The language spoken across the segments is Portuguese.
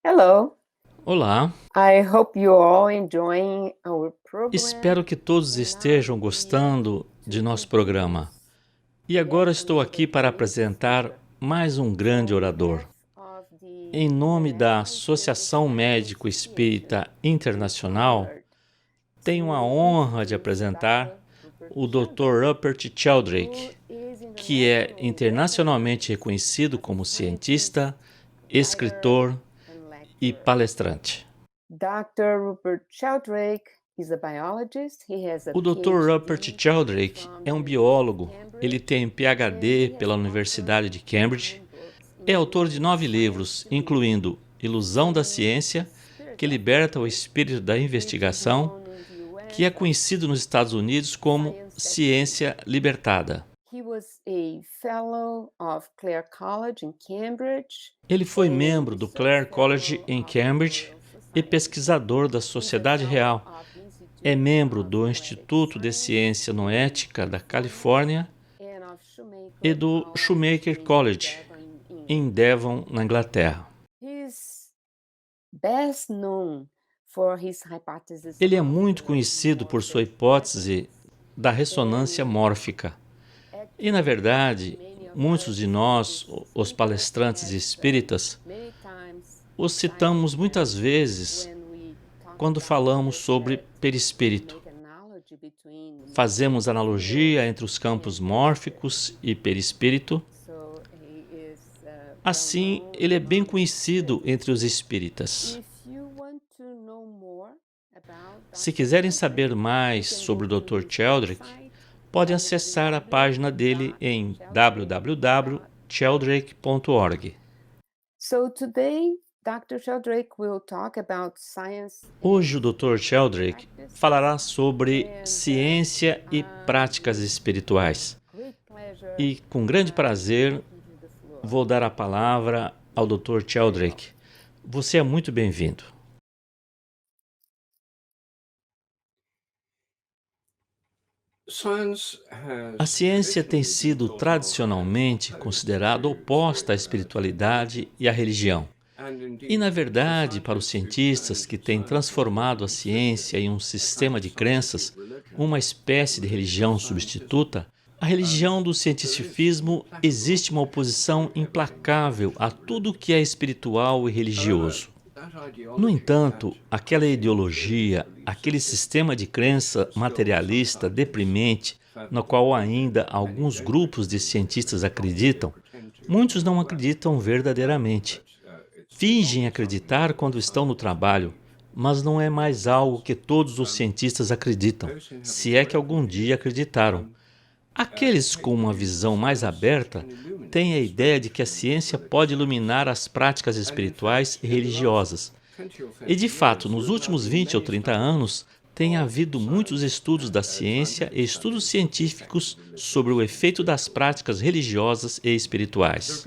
Hello. Olá, I hope you all enjoying our program. espero que todos And now estejam we are going gostando to de nosso programa. introduce E yet agora estou another aqui para great apresentar speaker. mais um grande On orador. behalf of the Em nome da International Spiritual Associação Medicine Médico Association, Espírita I'm Internacional, honored tenho a to honra de introduce apresentar Dr. Rupert o Dr. Sheldrake, Rupert who Sheldrake, is que é internationally internacionalmente recognized reconhecido as a como scientist, cientista, writer, escritor and e lecturer. palestrante. Dr. Rupert Sheldrake is a biologist. He has a O Dr. Rupert PhD Sheldrake from é the um University of biólogo, ele Cambridge, tem and PhD he has pela Universidade authored de Cambridge, 9 books, é autor de including 9 Science livros, to Be, incluindo Ilusão da Summoning the Ciência, que Spirit of liberta o Truth, espírito da which is investigação, known in the que é US as conhecido nos Estados Unidos como Science That Speaks. Ciência Libertada. He was a fellow of Clare College in Cambridge Ele foi and a membro do research Clare College fellow em of the Cambridge Royal e Society. pesquisador da He's a Sociedade fellow Real. of the É Institute membro of do Noetic Instituto de Science Ciência in Noética da California Califórnia and of e Shoemaker do College Shoemaker in College Devon, in em England. Devon, na Inglaterra. He's best known for his hypothesis Ele é of muito conhecido por sua morphic hipótese presence, da ressonância and mórfica. E, na actually verdade, many of muitos us de nós, spiritualists os thinkers palestrantes have espíritas, many times os cited citamos him muitas vezes when we talk quando about falamos this sobre we perispírito. make analogy between the Fazemos morphic analogia fields entre os and campos perisphere. mórficos e perispírito. So he is well Assim, known ele é bem among conhecido spiritists. entre os espíritas. If you want to know more about Se Dr. quiserem Sheldrake, saber you mais can sobre go o to Dr. his Sheldrake, website podem acessar a página dele em www.sheldrake.org. www.sheldrake.org. So today, Dr. Sheldrake will talk about science and Hoje o Dr. spiritual Sheldrake practices, falará sobre and ciência e práticas with espirituais. great pleasure, E com grande prazer I give you the floor. vou dar a palavra ao Dr. Sheldrake. Você é muito bem-vindo. A ciência tem sido tradicionalmente considerada oposta à espiritualidade e à religião. E, na verdade, para os cientistas que têm transformado a ciência em um sistema de crenças, uma espécie de religião substituta, a religião do cientificismo existe uma oposição implacável a tudo que é espiritual e religioso. No entanto, aquela ideologia, aquele sistema de crença materialista deprimente, no qual ainda alguns grupos de cientistas acreditam, muitos não acreditam verdadeiramente. Fingem acreditar quando estão no trabalho, mas não é mais algo que todos os cientistas acreditam, se é que algum dia acreditaram. Aqueles com uma visão mais aberta têm a ideia de que a ciência pode iluminar as práticas espirituais e religiosas. E, de fato, nos últimos 20 ou 30 anos, tem havido muitos estudos da ciência e estudos científicos sobre o efeito das práticas religiosas e espirituais.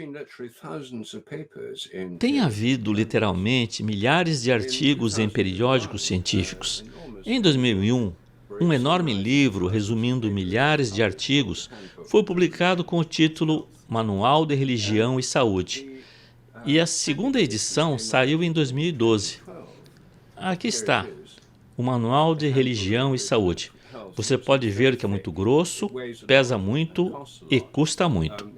Tem havido, literalmente, milhares de artigos em periódicos científicos. Em 2001, um enorme livro resumindo milhares de artigos foi publicado com o título Manual de Religião e Saúde. E a segunda edição saiu em 2012. Aqui está, o Manual de Religião e Saúde. Você pode ver que é muito grosso, pesa muito e custa muito.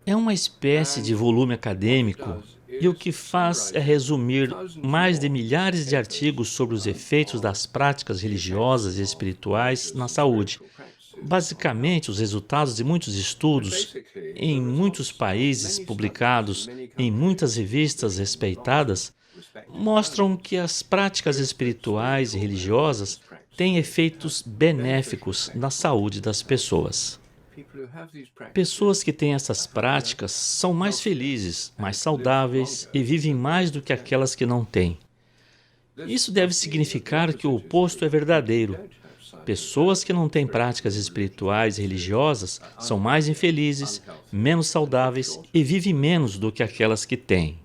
É uma espécie de volume acadêmico e o que faz é resumir mais de milhares de artigos sobre os efeitos das práticas religiosas e espirituais na saúde. Basicamente, os resultados de muitos estudos em muitos países, publicados em muitas revistas respeitadas, mostram que as práticas espirituais e religiosas têm efeitos benéficos na saúde das pessoas. Pessoas que têm essas práticas são mais felizes, mais saudáveis e vivem mais do que aquelas que não têm. Isso deve significar que o oposto é verdadeiro. Pessoas que não têm práticas espirituais e religiosas são mais infelizes, menos saudáveis e vivem menos do que aquelas que têm.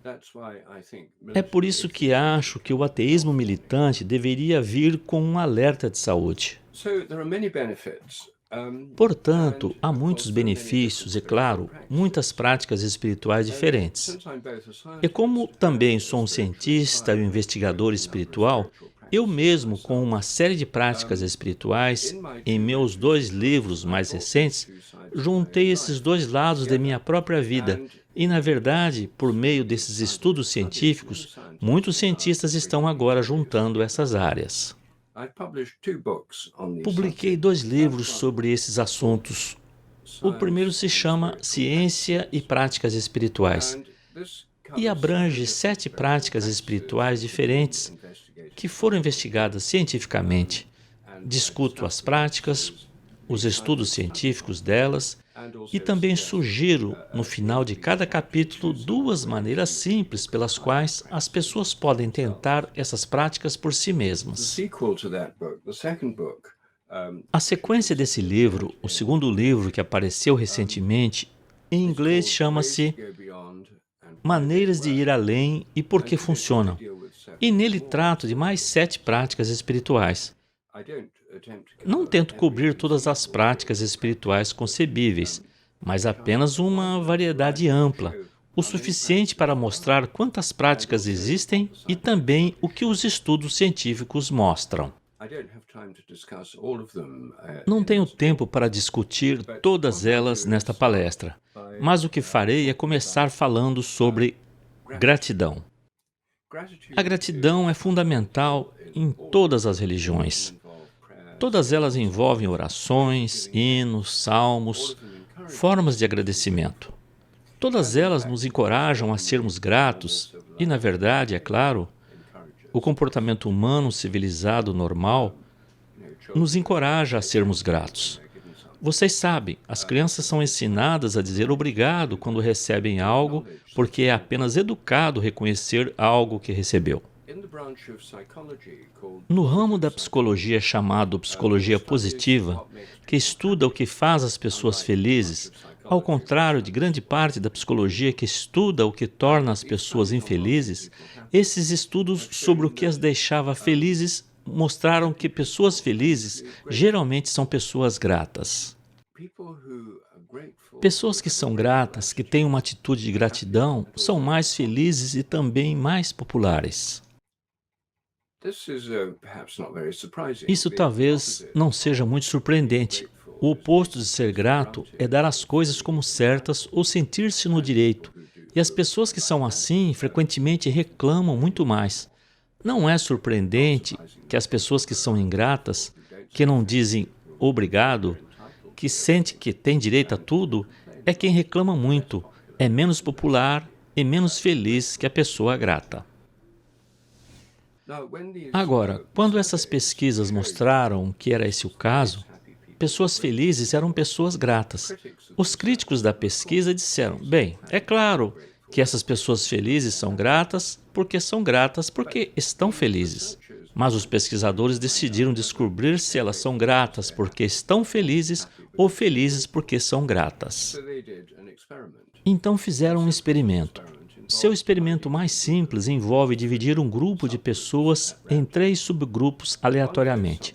É por isso que acho que o ateísmo militante deveria vir com um alerta de saúde. Portanto, há muitos benefícios e, claro, muitas práticas espirituais diferentes. E como também sou um cientista e um investigador espiritual, eu mesmo, com uma série de práticas espirituais, em meus 2 livros mais recentes, juntei esses 2 lados de minha própria vida. E, na verdade, por meio desses estudos científicos, muitos cientistas estão agora juntando essas áreas. Publiquei 2 livros sobre esses assuntos. O primeiro se chama Ciência e Práticas Espirituais e abrange 7 práticas espirituais diferentes que foram investigadas cientificamente. Discuto as práticas, os estudos científicos delas e também sugiro, no final de cada capítulo, 2 maneiras simples pelas quais as pessoas podem tentar essas práticas por si mesmas. A sequência desse livro, o segundo livro que apareceu recentemente, em inglês chama-se Maneiras de Ir Além e Por que Funcionam. E nele trato de mais 7 práticas espirituais. Não tento cobrir todas as práticas espirituais concebíveis, mas apenas uma variedade ampla, o suficiente para mostrar quantas práticas existem e também o que os estudos científicos mostram. Não tenho tempo para discutir todas elas nesta palestra, mas o que farei é começar falando sobre gratidão. A gratidão é fundamental em todas as religiões. Todas elas envolvem orações, hinos, salmos, formas de agradecimento. Todas elas nos encorajam a sermos gratos e, na verdade, é claro, o comportamento humano civilizado normal nos encoraja a sermos gratos. Vocês sabem, as crianças são ensinadas a dizer obrigado quando recebem algo, porque é apenas educado reconhecer algo que recebeu. No ramo da psicologia chamado psicologia positiva, que estuda o que faz as pessoas felizes, ao contrário de grande parte da psicologia que estuda o que torna as pessoas infelizes, esses estudos sobre o que as deixava felizes mostraram que pessoas felizes geralmente são pessoas gratas. Pessoas que são gratas, que têm uma atitude de gratidão, são mais felizes e também mais populares. Isso talvez não seja muito surpreendente. O oposto de ser grato é dar as coisas como certas ou sentir-se no direito. E as pessoas que são assim frequentemente reclamam muito mais. Não é surpreendente que as pessoas que são ingratas, que não dizem obrigado, que sente que tem direito a tudo, é quem reclama muito, é menos popular e menos feliz que a pessoa grata. Agora, quando essas pesquisas mostraram que era esse o caso, pessoas felizes eram pessoas gratas. Os críticos da pesquisa disseram, bem, é claro que essas pessoas felizes são gratas porque estão felizes. Mas os pesquisadores decidiram descobrir se elas são gratas porque estão felizes ou felizes porque são gratas. Então fizeram um experimento. Seu experimento mais simples envolve dividir um grupo de pessoas em 3 subgrupos aleatoriamente.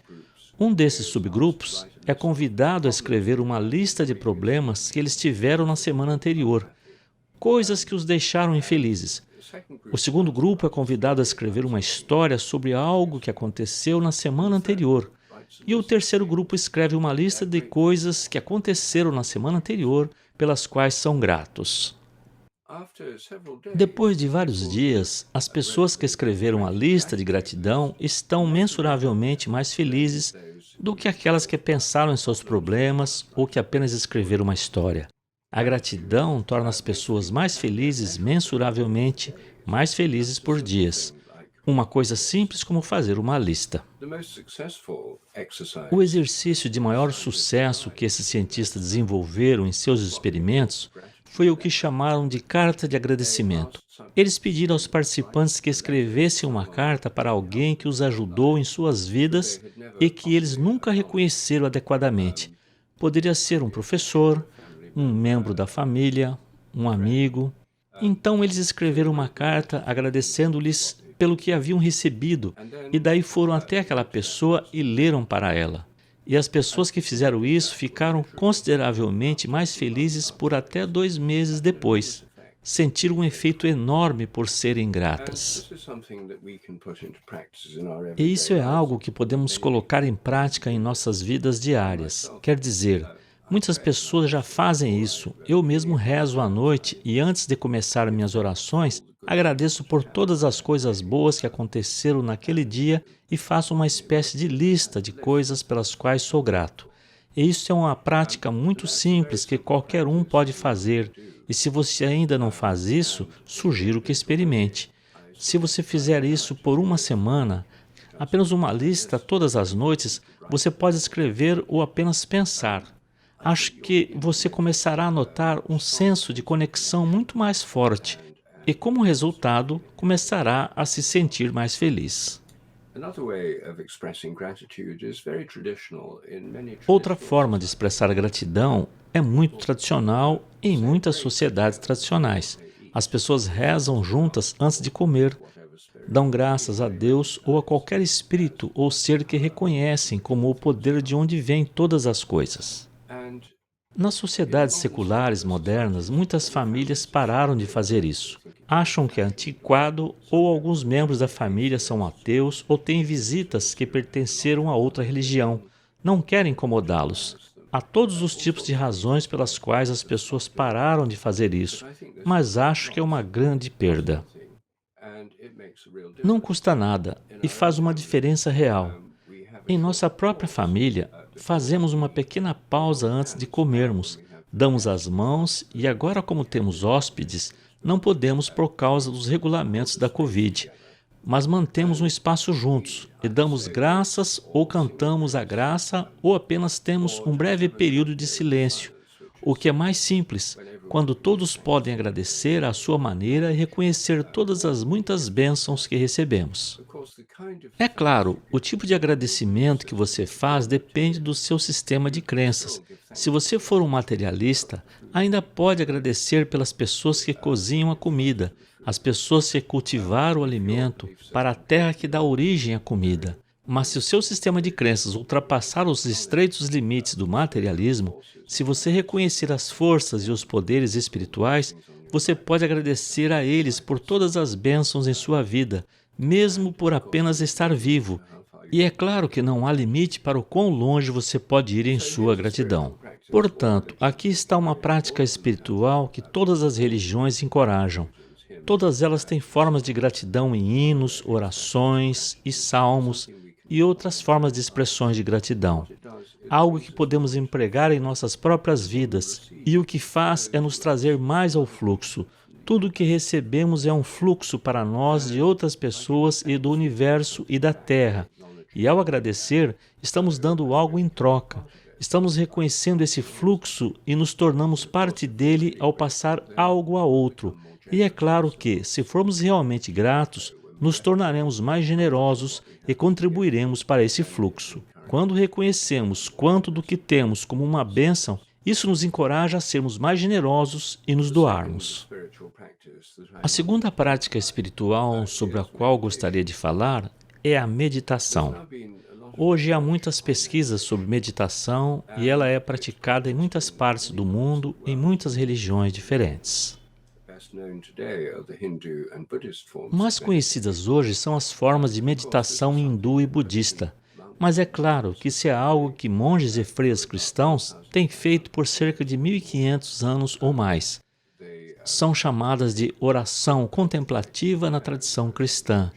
Um desses subgrupos é convidado a escrever uma lista de problemas que eles tiveram na semana anterior, coisas que os deixaram infelizes. O segundo grupo é convidado a escrever uma história sobre algo que aconteceu na semana anterior. E o terceiro grupo escreve uma lista de coisas que aconteceram na semana anterior pelas quais são gratos. Depois de vários dias, as pessoas que escreveram a lista de gratidão estão mensuravelmente mais felizes do que aquelas que pensaram em seus problemas ou que apenas escreveram uma história. A gratidão torna as pessoas mais felizes mensuravelmente mais felizes por dias. Uma coisa simples como fazer uma lista. O exercício de maior sucesso que esses cientistas desenvolveram em seus experimentos foi o que chamaram de carta de agradecimento. Eles pediram aos participantes que escrevessem uma carta para alguém que os ajudou em suas vidas e que eles nunca reconheceram adequadamente. Poderia ser um professor, um membro da família, um amigo. Então eles escreveram uma carta agradecendo-lhes pelo que haviam recebido e daí foram até aquela pessoa e leram para ela. E as pessoas que fizeram isso ficaram consideravelmente mais felizes por até 2 meses depois. Sentiram um efeito enorme por serem gratas. E isso é algo que podemos colocar em prática em nossas vidas diárias. Quer dizer, muitas pessoas já fazem isso. Eu mesmo rezo à noite e antes de começar minhas orações, agradeço por todas as coisas boas que aconteceram naquele dia e faço uma espécie de lista de coisas pelas quais sou grato. E isso é uma prática muito simples que qualquer um pode fazer. E se você ainda não faz isso, sugiro que experimente. Se você fizer isso por uma semana, apenas uma lista todas as noites, você pode escrever ou apenas pensar. Acho que você começará a notar um senso de conexão muito mais forte e, como resultado, começará a se sentir mais feliz. Outra forma de expressar gratidão é muito tradicional em muitas sociedades tradicionais. As pessoas rezam juntas antes de comer, dão graças a Deus ou a qualquer espírito ou ser que reconhecem como o poder de onde vêm todas as coisas. Nas sociedades seculares modernas, muitas famílias pararam de fazer isso. Acham que é antiquado ou alguns membros da família são ateus ou têm visitas que pertenceram a outra religião. Não querem incomodá-los. Há todos os tipos de razões pelas quais as pessoas pararam de fazer isso, mas acho que é uma grande perda. Não custa nada e faz uma diferença real. Em nossa própria família, fazemos uma pequena pausa antes de comermos, damos as mãos e agora, como temos hóspedes, não podemos por causa dos regulamentos da Covid, mas mantemos um espaço juntos e damos graças ou cantamos a graça ou apenas temos um breve período de silêncio, o que é mais simples, quando todos podem agradecer à sua maneira e reconhecer todas as muitas bênçãos que recebemos. É claro, o tipo de agradecimento que você faz depende do seu sistema de crenças. Se você for um materialista, ainda pode agradecer pelas pessoas que cozinham a comida, as pessoas que cultivaram o alimento, para a terra que dá origem à comida. Mas se o seu sistema de crenças ultrapassar os estreitos limites do materialismo, se você reconhecer as forças e os poderes espirituais, você pode agradecer a eles por todas as bênçãos em sua vida, mesmo por apenas estar vivo. E é claro que não há limite para o quão longe você pode ir em sua gratidão. Portanto, aqui está uma prática espiritual que todas as religiões encorajam. Todas elas têm formas de gratidão em hinos, orações e salmos e outras formas de expressões de gratidão. Algo que podemos empregar em nossas próprias vidas e o que faz é nos trazer mais ao fluxo. Tudo o que recebemos é um fluxo para nós de outras pessoas e do universo e da Terra. E ao agradecer, estamos dando algo em troca. Estamos reconhecendo esse fluxo e nos tornamos parte dele ao passar algo a outro. E é claro que, se formos realmente gratos, nos tornaremos mais generosos e contribuiremos para esse fluxo. Quando reconhecemos quanto do que temos como uma bênção, isso nos encoraja a sermos mais generosos e nos doarmos. A segunda prática espiritual sobre a qual gostaria de falar é a meditação. Hoje há muitas pesquisas sobre meditação e ela é praticada em muitas partes do mundo, em muitas religiões diferentes. Mais conhecidas hoje são as formas de meditação hindu e budista, mas é claro que isso é algo que monges e freiras cristãos têm feito por cerca de 1500 anos ou mais. São chamadas de oração contemplativa na tradição cristã.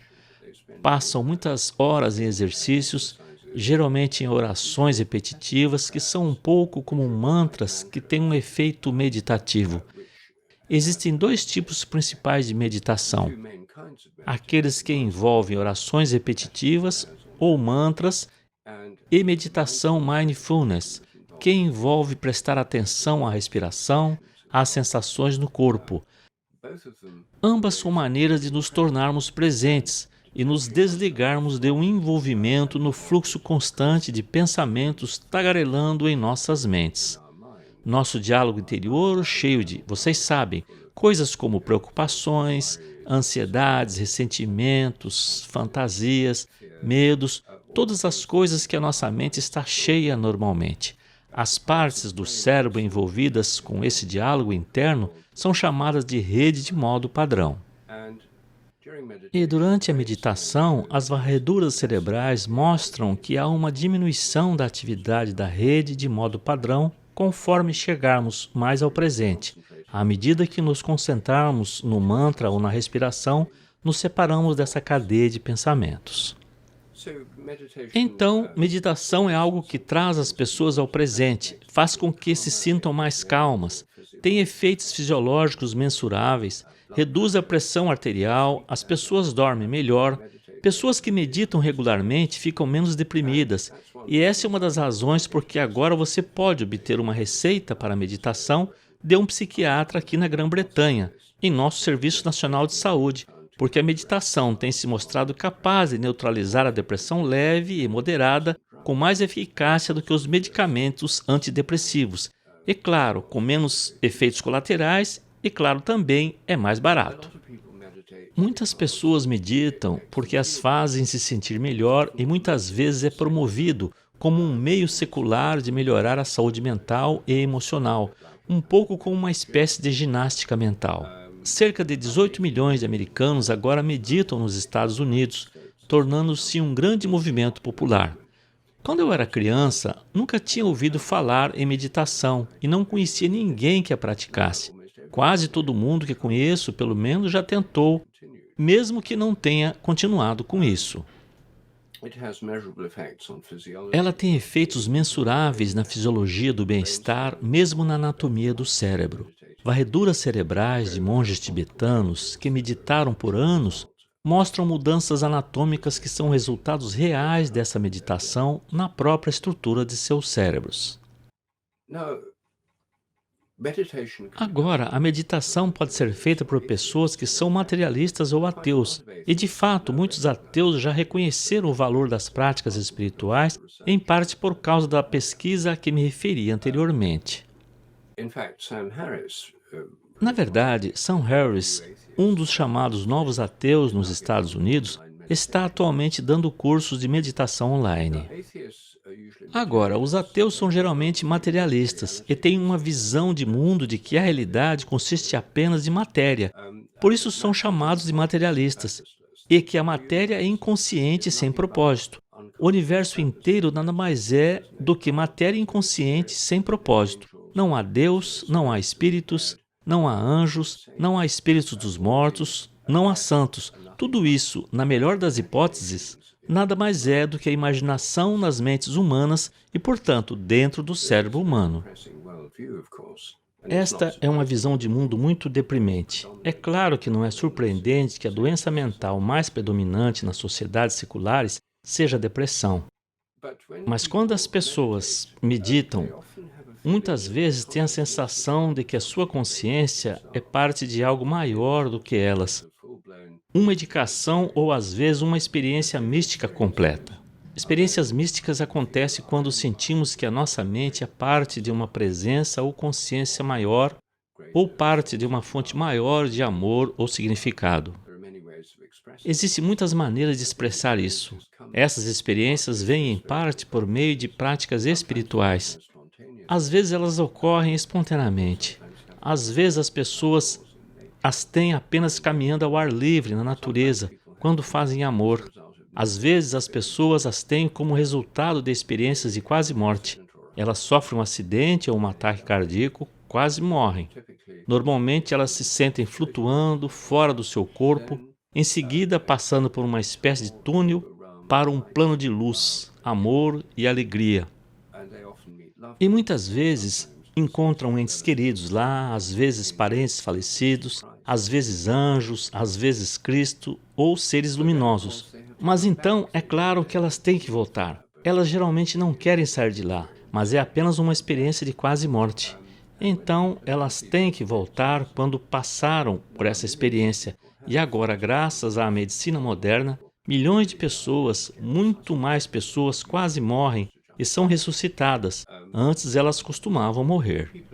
Passam muitas horas em exercícios, geralmente em orações repetitivas que são um pouco como mantras que têm um efeito meditativo. Existem dois tipos principais de meditação: aqueles que envolvem orações repetitivas ou mantras e meditação mindfulness, que envolve prestar atenção à respiração, às sensações no corpo. Ambas são maneiras de nos tornarmos presentes e nos desligarmos de um envolvimento no fluxo constante de pensamentos tagarelando em nossas mentes. Nosso diálogo interior cheio de, vocês sabem, coisas como preocupações, ansiedades, ressentimentos, fantasias, medos, todas as coisas que a nossa mente está cheia normalmente. As partes do cérebro envolvidas com esse diálogo interno são chamadas de rede de modo padrão. E durante a meditação, as varreduras cerebrais mostram que há uma diminuição da atividade da rede de modo padrão conforme chegarmos mais ao presente. À medida que nos concentrarmos no mantra ou na respiração, nos separamos dessa cadeia de pensamentos. Então, meditação é algo que traz as pessoas ao presente, faz com que se sintam mais calmas, tem efeitos fisiológicos mensuráveis, reduz a pressão arterial, as pessoas dormem melhor, pessoas que meditam regularmente ficam menos deprimidas, e essa é uma das razões porque agora você pode obter uma receita para a meditação de um psiquiatra aqui na Grã-Bretanha, em nosso Serviço Nacional de Saúde, porque a meditação tem se mostrado capaz de neutralizar a depressão leve e moderada com mais eficácia do que os medicamentos antidepressivos, e claro, com menos efeitos colaterais, e claro, também é mais barato. Muitas pessoas meditam porque as fazem se sentir melhor e muitas vezes é promovido como um meio secular de melhorar a saúde mental e emocional, um pouco como uma espécie de ginástica mental. Cerca de 18 milhões de americanos agora meditam nos Estados Unidos, tornando-se um grande movimento popular. Quando eu era criança, nunca tinha ouvido falar em meditação e não conhecia ninguém que a praticasse. Quase todo mundo que conheço, pelo menos, já tentou, mesmo que não tenha continuado com isso. Ela tem efeitos mensuráveis na fisiologia do bem-estar, mesmo na anatomia do cérebro. Varreduras cerebrais de monges tibetanos que meditaram por anos mostram mudanças anatômicas que são resultados reais dessa meditação na própria estrutura de seus cérebros. Agora, a meditação pode ser feita por pessoas que são materialistas ou ateus, e de fato, muitos ateus já reconheceram o valor das práticas espirituais, em parte por causa da pesquisa a que me referi anteriormente. Na verdade, Sam Harris, um dos chamados novos ateus nos Estados Unidos, está atualmente dando cursos de meditação online. Agora, os ateus são geralmente materialistas e têm uma visão de mundo de que a realidade consiste apenas de matéria. Por isso são chamados de materialistas, e que a matéria é inconsciente e sem propósito. O universo inteiro nada mais é do que matéria inconsciente sem propósito. Não há Deus, não há espíritos, não há anjos, não há espíritos dos mortos, não há santos. Tudo isso, na melhor das hipóteses, nada mais é do que a imaginação nas mentes humanas e, portanto, dentro do cérebro humano. Esta é uma visão de mundo muito deprimente. É claro que não é surpreendente que a doença mental mais predominante nas sociedades seculares seja a depressão. Mas quando as pessoas meditam, muitas vezes têm a sensação de que a sua consciência é parte de algo maior do que elas. Uma indicação ou, às vezes, uma experiência mística completa. Experiências místicas acontecem quando sentimos que a nossa mente é parte de uma presença ou consciência maior ou parte de uma fonte maior de amor ou significado. Existem muitas maneiras de expressar isso. Essas experiências vêm, em parte, por meio de práticas espirituais. Às vezes elas ocorrem espontaneamente. Às vezes as pessoas as têm apenas caminhando ao ar livre, na natureza, quando fazem amor. Às vezes as pessoas as têm como resultado de experiências de quase morte. Elas sofrem um acidente ou um ataque cardíaco, quase morrem. Normalmente elas se sentem flutuando fora do seu corpo, em seguida passando por uma espécie de túnel para um plano de luz, amor e alegria. E muitas vezes encontram entes queridos lá, às vezes parentes falecidos, às vezes anjos, às vezes Cristo ou seres luminosos. Mas então é claro que elas têm que voltar. Elas geralmente não querem sair de lá, mas é apenas uma experiência de quase morte. Então elas têm que voltar quando passaram por essa experiência. E agora, graças à medicina moderna, milhões de pessoas, muito mais pessoas, quase morrem e são ressuscitadas. Antes elas costumavam morrer.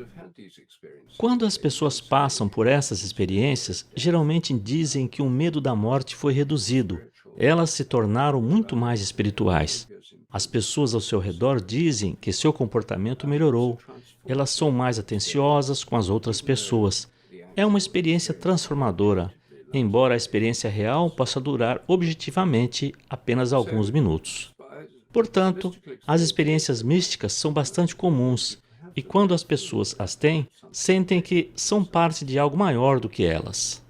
Quando as pessoas passam por essas experiências, geralmente dizem que o medo da morte foi reduzido, elas se tornaram muito mais espirituais. As pessoas ao seu redor dizem que seu comportamento melhorou. Elas são mais atenciosas com as outras pessoas. É uma experiência transformadora, embora a experiência real possa durar objetivamente apenas alguns minutos. Portanto, as experiências místicas são bastante comuns e quando as pessoas as têm, sentem que são parte de algo maior do que elas.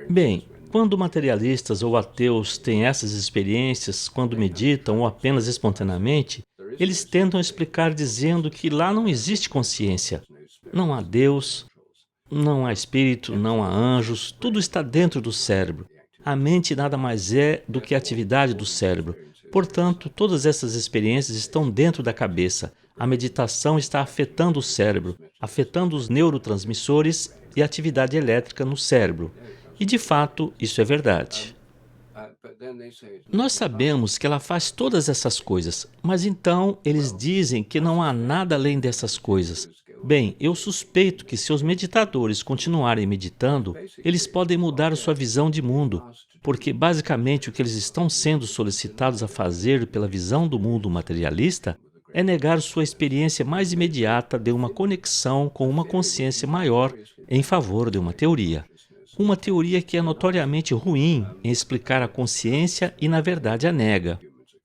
Bem, quando materialistas ou ateus têm essas experiências, quando meditam ou apenas espontaneamente, eles tentam explicar dizendo que lá não existe consciência. Não há Deus, não há espírito, não há anjos, tudo está dentro do cérebro. A mente nada mais é do que a atividade do cérebro. Portanto, todas essas experiências estão dentro da cabeça. A meditação está afetando o cérebro, afetando os neurotransmissores e a atividade elétrica no cérebro. E, de fato, isso é verdade. Nós sabemos que ela faz todas essas coisas, mas então eles dizem que não há nada além dessas coisas. Bem, eu suspeito que se os meditadores continuarem meditando, eles podem mudar sua visão de mundo, porque basicamente o que eles estão sendo solicitados a fazer pela visão do mundo materialista é negar sua experiência mais imediata de uma conexão com uma consciência maior em favor de uma teoria. Uma teoria que é notoriamente ruim em explicar a consciência e, na verdade, a nega.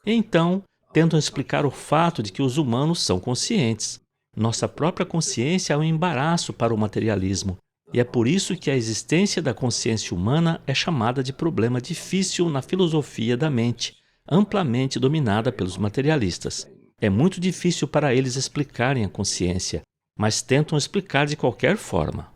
Então, tentam explicar o fato de que os humanos são conscientes. Nossa própria consciência é um embaraço para o materialismo. E é por isso que a existência da consciência humana é chamada de problema difícil na filosofia da mente, amplamente dominada pelos materialistas. É muito difícil para eles explicarem a consciência, mas tentam explicar de qualquer forma.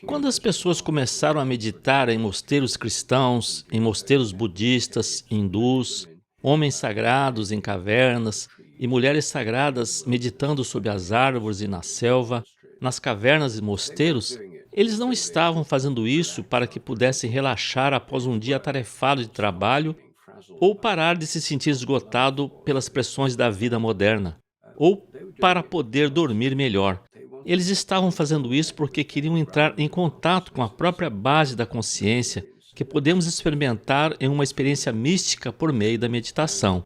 Quando as pessoas começaram a meditar em mosteiros cristãos, em mosteiros budistas, hindus, homens sagrados em cavernas e mulheres sagradas meditando sob as árvores e na selva, nas cavernas e mosteiros, eles não estavam fazendo isso para que pudessem relaxar após um dia atarefado de trabalho ou parar de se sentir esgotado pelas pressões da vida moderna, ou para poder dormir melhor. Eles estavam fazendo isso porque queriam entrar em contato com a própria base da consciência que podemos experimentar em uma experiência mística por meio da meditação.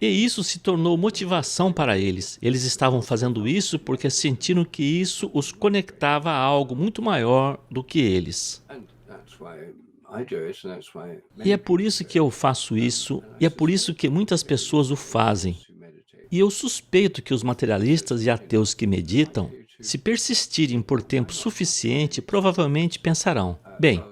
E isso se tornou motivação para eles. Eles estavam fazendo isso porque sentiram que isso os conectava a algo muito maior do que eles. E é por isso que eu faço isso, e é por isso que muitas pessoas o fazem. E eu suspeito que os materialistas e ateus que meditam, se persistirem por tempo suficiente, provavelmente pensarão: bem,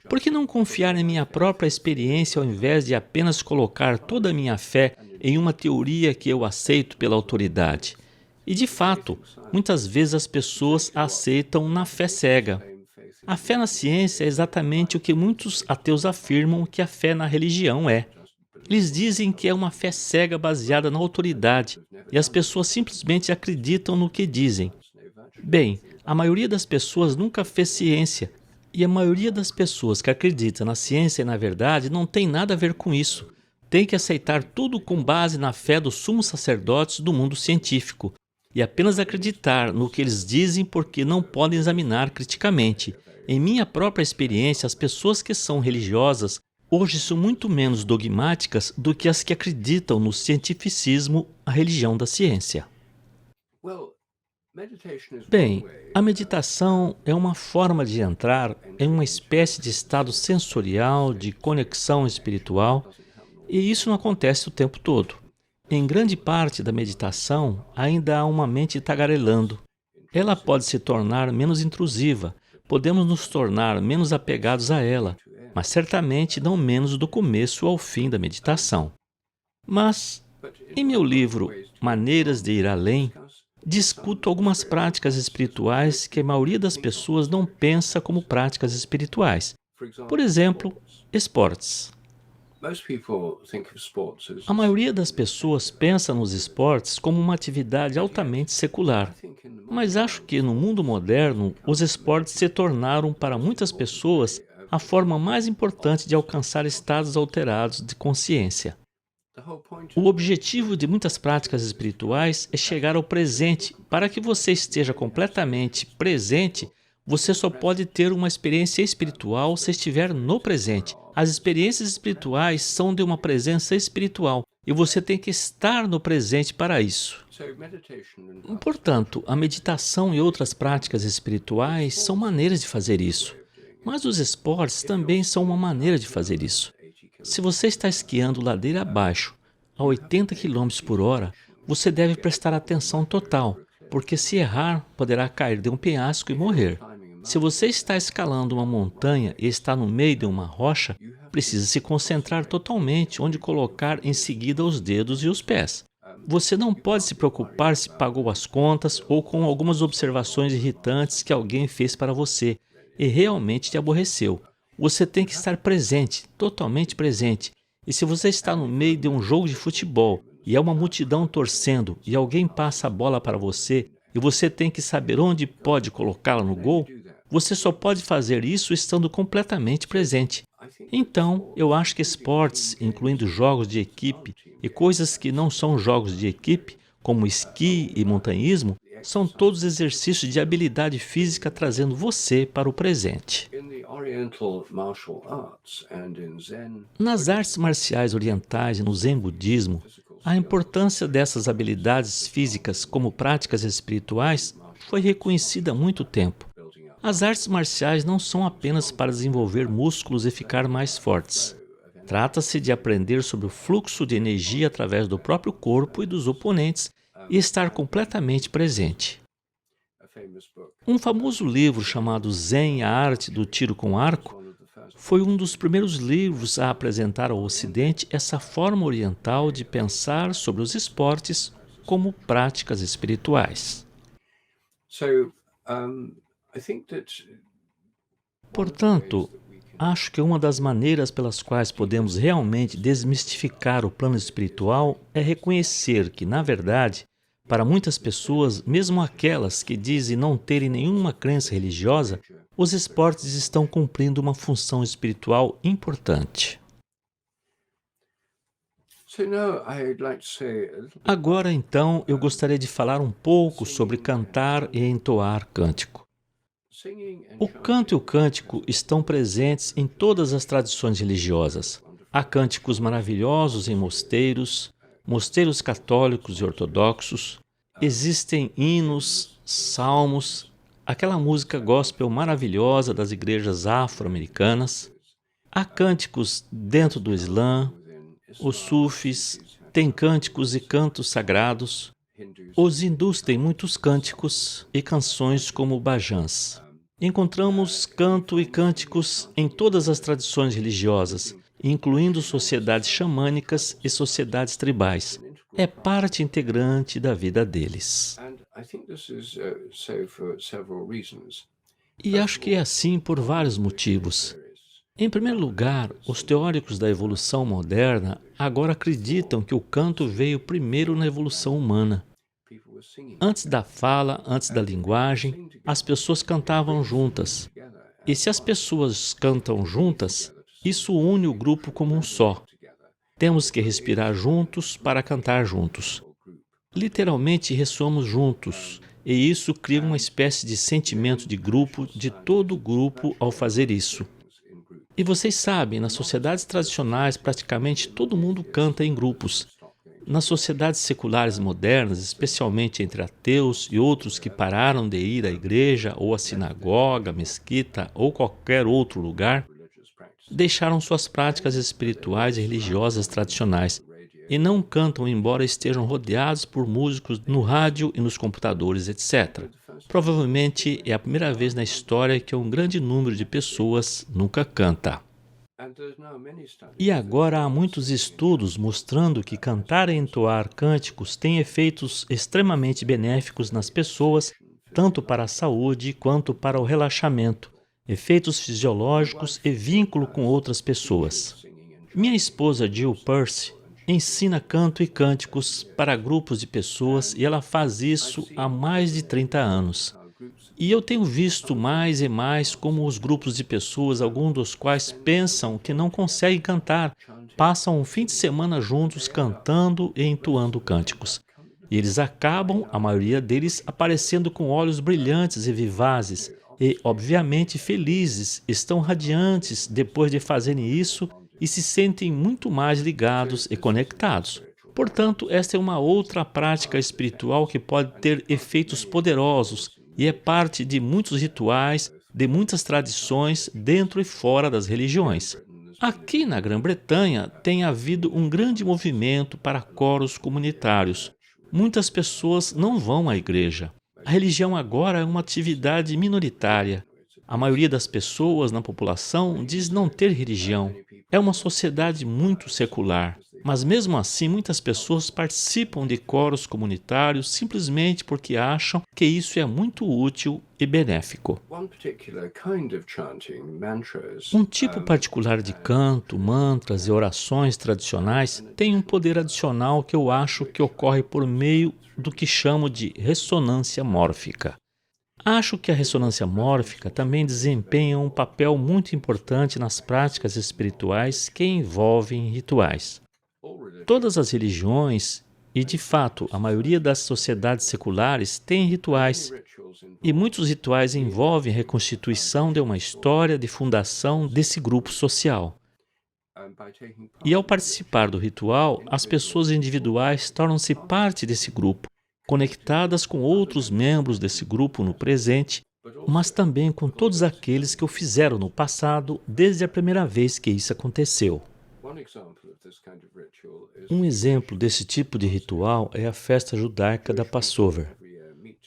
por que não confiar em minha própria experiência ao invés de apenas colocar toda a minha fé em uma teoria que eu aceito pela autoridade? E, de fato, muitas vezes as pessoas a aceitam na fé cega. A fé na ciência é exatamente o que muitos ateus afirmam que a fé na religião é. Eles dizem que é uma fé cega baseada na autoridade, e as pessoas simplesmente acreditam no que dizem. Bem, a maioria das pessoas nunca fez ciência, e a maioria das pessoas que acredita na ciência e na verdade não tem nada a ver com isso. Tem que aceitar tudo com base na fé dos sumos sacerdotes do mundo científico, e apenas acreditar no que eles dizem porque não podem examinar criticamente. Em minha própria experiência, as pessoas que são religiosas hoje são muito menos dogmáticas do que as que acreditam no cientificismo, a religião da ciência. Bem, a meditação é uma forma de entrar em uma espécie de estado sensorial, de conexão espiritual, e isso não acontece o tempo todo. Em grande parte da meditação, ainda há uma mente tagarelando. Ela pode se tornar menos intrusiva, podemos nos tornar menos apegados a ela, mas certamente não menos do começo ao fim da meditação. Mas, em meu livro Maneiras de Ir Além, discuto algumas práticas espirituais que a maioria das pessoas não pensa como práticas espirituais. Por exemplo, esportes. A maioria das pessoas pensa nos esportes como uma atividade altamente secular. Mas acho que no mundo moderno, os esportes se tornaram para muitas pessoas a forma mais importante de alcançar estados alterados de consciência. O objetivo de muitas práticas espirituais é chegar ao presente. Para que você esteja completamente presente, você só pode ter uma experiência espiritual se estiver no presente. As experiências espirituais são de uma presença espiritual e você tem que estar no presente para isso. Portanto, a meditação e outras práticas espirituais são maneiras de fazer isso. Mas os esportes também são uma maneira de fazer isso. Se você está esquiando ladeira abaixo, a 80 km por hora, você deve prestar atenção total, porque se errar, poderá cair de um penhasco e morrer. Se você está escalando uma montanha e está no meio de uma rocha, precisa se concentrar totalmente onde colocar em seguida os dedos e os pés. Você não pode se preocupar se pagou as contas ou com algumas observações irritantes que alguém fez para você e realmente te aborreceu. Você tem que estar presente, totalmente presente. E se você está no meio de um jogo de futebol e há uma multidão torcendo e alguém passa a bola para você e você tem que saber onde pode colocá-la no gol, você só pode fazer isso estando completamente presente. Então, eu acho que esportes, incluindo jogos de equipe e coisas que não são jogos de equipe, como esqui e montanhismo, são todos exercícios de habilidade física trazendo você para o presente. Nas artes marciais orientais e no Zen budismo, a importância dessas habilidades físicas como práticas espirituais foi reconhecida há muito tempo. As artes marciais não são apenas para desenvolver músculos e ficar mais fortes. Trata-se de aprender sobre o fluxo de energia através do próprio corpo e dos oponentes e estar completamente presente. Um famoso livro chamado Zen, a Arte do Tiro com Arco, foi um dos primeiros livros a apresentar ao Ocidente essa forma oriental de pensar sobre os esportes como práticas espirituais. Portanto, acho que uma das maneiras pelas quais podemos realmente desmistificar o plano espiritual é reconhecer que, na verdade, para muitas pessoas, mesmo aquelas que dizem não terem nenhuma crença religiosa, os esportes estão cumprindo uma função espiritual importante. Agora, então, eu gostaria de falar um pouco sobre cantar e entoar cântico. O canto e o cântico estão presentes em todas as tradições religiosas. Há cânticos maravilhosos em mosteiros católicos e ortodoxos. Existem hinos, salmos, aquela música gospel maravilhosa das igrejas afro-americanas. Há cânticos dentro do Islã. Os sufis têm cânticos e cantos sagrados. Os hindus têm muitos cânticos e canções como bhajans. Encontramos canto e cânticos em todas as tradições religiosas, incluindo sociedades xamânicas e sociedades tribais. É parte integrante da vida deles. E acho que é assim por vários motivos. Em primeiro lugar, os teóricos da evolução moderna agora acreditam que o canto veio primeiro na evolução humana. Antes da fala, antes da linguagem, as pessoas cantavam juntas. E se as pessoas cantam juntas, isso une o grupo como um só. Temos que respirar juntos para cantar juntos. Literalmente ressoamos juntos, e isso cria uma espécie de sentimento de grupo de todo o grupo ao fazer isso. E vocês sabem, nas sociedades tradicionais, praticamente todo mundo canta em grupos. Nas sociedades seculares modernas, especialmente entre ateus e outros que pararam de ir à igreja ou à sinagoga, mesquita ou qualquer outro lugar, deixaram suas práticas espirituais e religiosas tradicionais e não cantam embora estejam rodeados por músicos no rádio e nos computadores, etc. Provavelmente é a primeira vez na história que um grande número de pessoas nunca canta. E agora há muitos estudos mostrando que cantar e entoar cânticos tem efeitos extremamente benéficos nas pessoas, tanto para a saúde quanto para o relaxamento, efeitos fisiológicos e vínculo com outras pessoas. Minha esposa Jill Percy ensina canto e cânticos para grupos de pessoas e ela faz isso há mais de 30 anos. E eu tenho visto mais e mais como os grupos de pessoas, alguns dos quais pensam que não conseguem cantar, passam um fim de semana juntos cantando e entoando cânticos. E eles acabam, a maioria deles, aparecendo com olhos brilhantes e vivazes e, obviamente, felizes, estão radiantes depois de fazerem isso e se sentem muito mais ligados e conectados. Portanto, esta é uma outra prática espiritual que pode ter efeitos poderosos e é parte de muitos rituais, de muitas tradições dentro e fora das religiões. Aqui na Grã-Bretanha tem havido um grande movimento para coros comunitários. Muitas pessoas não vão à igreja. A religião agora é uma atividade minoritária. A maioria das pessoas na população diz não ter religião. É uma sociedade muito secular. Mas mesmo assim, muitas pessoas participam de coros comunitários simplesmente porque acham que isso é muito útil e benéfico. Um tipo particular de canto, mantras e orações tradicionais tem um poder adicional que eu acho que ocorre por meio do que chamo de ressonância mórfica. Acho que a ressonância mórfica também desempenha um papel muito importante nas práticas espirituais que envolvem rituais. Todas as religiões, e de fato a maioria das sociedades seculares, têm rituais. E muitos rituais envolvem a reconstituição de uma história de fundação desse grupo social. E ao participar do ritual, as pessoas individuais tornam-se parte desse grupo, conectadas com outros membros desse grupo no presente, mas também com todos aqueles que o fizeram no passado desde a primeira vez que isso aconteceu. Um exemplo desse tipo de ritual é a festa judaica da Passover.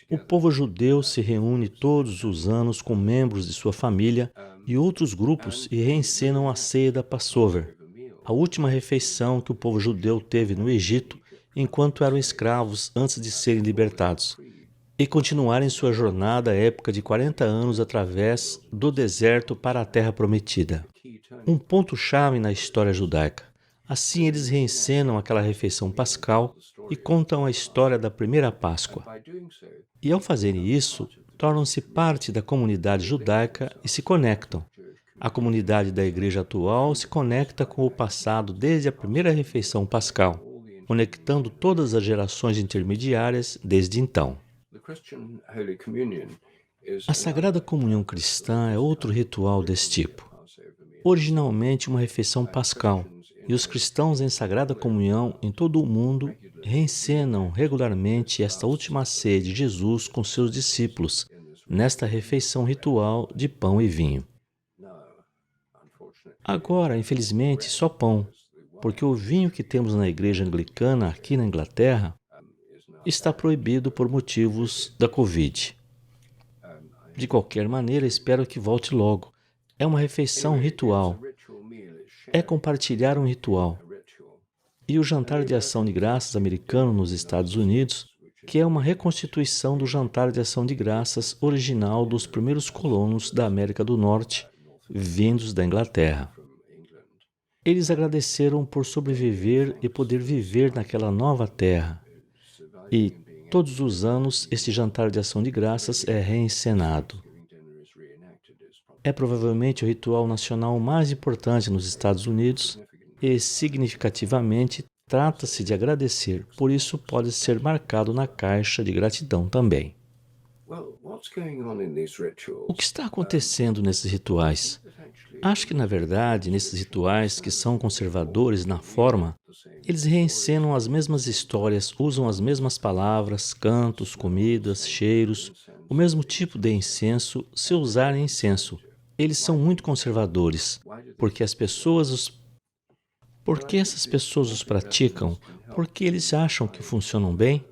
O povo judeu se reúne todos os anos com membros de sua família e outros grupos e reencenam a ceia da Passover, a última refeição que o povo judeu teve no Egito enquanto eram escravos antes de serem libertados, e continuarem sua jornada épica de 40 anos através do deserto para a Terra Prometida. Um ponto-chave na história judaica. Assim, eles reencenam aquela refeição pascal e contam a história da primeira Páscoa. E ao fazerem isso, tornam-se parte da comunidade judaica e se conectam. A comunidade da igreja atual se conecta com o passado desde a primeira refeição pascal, conectando todas as gerações intermediárias desde então. A Sagrada Comunhão Cristã é outro ritual desse tipo. Originalmente uma refeição pascal, e os cristãos em Sagrada Comunhão em todo o mundo reencenam regularmente esta última ceia de Jesus com seus discípulos, nesta refeição ritual de pão e vinho. Agora, infelizmente, só pão, porque o vinho que temos na igreja anglicana aqui na Inglaterra está proibido por motivos da Covid. De qualquer maneira, espero que volte logo. É uma refeição ritual. É compartilhar um ritual. E o Jantar de Ação de Graças americano nos Estados Unidos, que é uma reconstituição do Jantar de Ação de Graças original dos primeiros colonos da América do Norte, vindos da Inglaterra. Eles agradeceram por sobreviver e poder viver naquela nova terra. E, todos os anos, este Jantar de Ação de Graças é reencenado. É provavelmente o ritual nacional mais importante nos Estados Unidos e, significativamente, trata-se de agradecer, por isso pode ser marcado na caixa de gratidão também. O que está acontecendo nesses rituais? Acho que, na verdade, nesses rituais que são conservadores na forma, eles reencenam as mesmas histórias, usam as mesmas palavras, cantos, comidas, cheiros, o mesmo tipo de incenso, se usarem incenso. Eles são muito conservadores, porque essas pessoas os praticam? Porque eles acham que funcionam bem?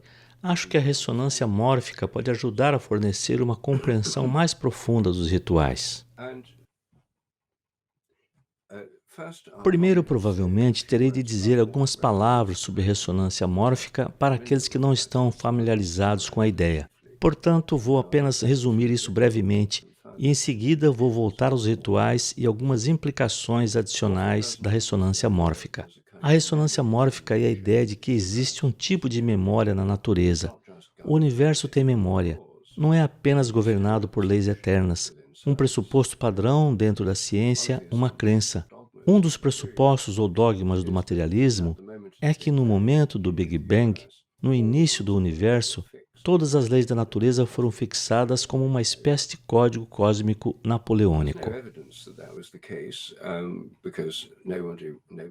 Acho que a ressonância mórfica pode ajudar a fornecer uma compreensão mais profunda dos rituais. Primeiro, provavelmente, terei de dizer algumas palavras sobre ressonância mórfica para aqueles que não estão familiarizados com a ideia. Portanto, vou apenas resumir isso brevemente e, em seguida, vou voltar aos rituais e algumas implicações adicionais da ressonância mórfica. A ressonância mórfica é a ideia de que existe um tipo de memória na natureza. O universo tem memória. Não é apenas governado por leis eternas, um pressuposto padrão dentro da ciência, uma crença. Um dos pressupostos ou dogmas do materialismo é que no momento do Big Bang, no início do universo, todas as leis da natureza foram fixadas como uma espécie de código cósmico napoleônico.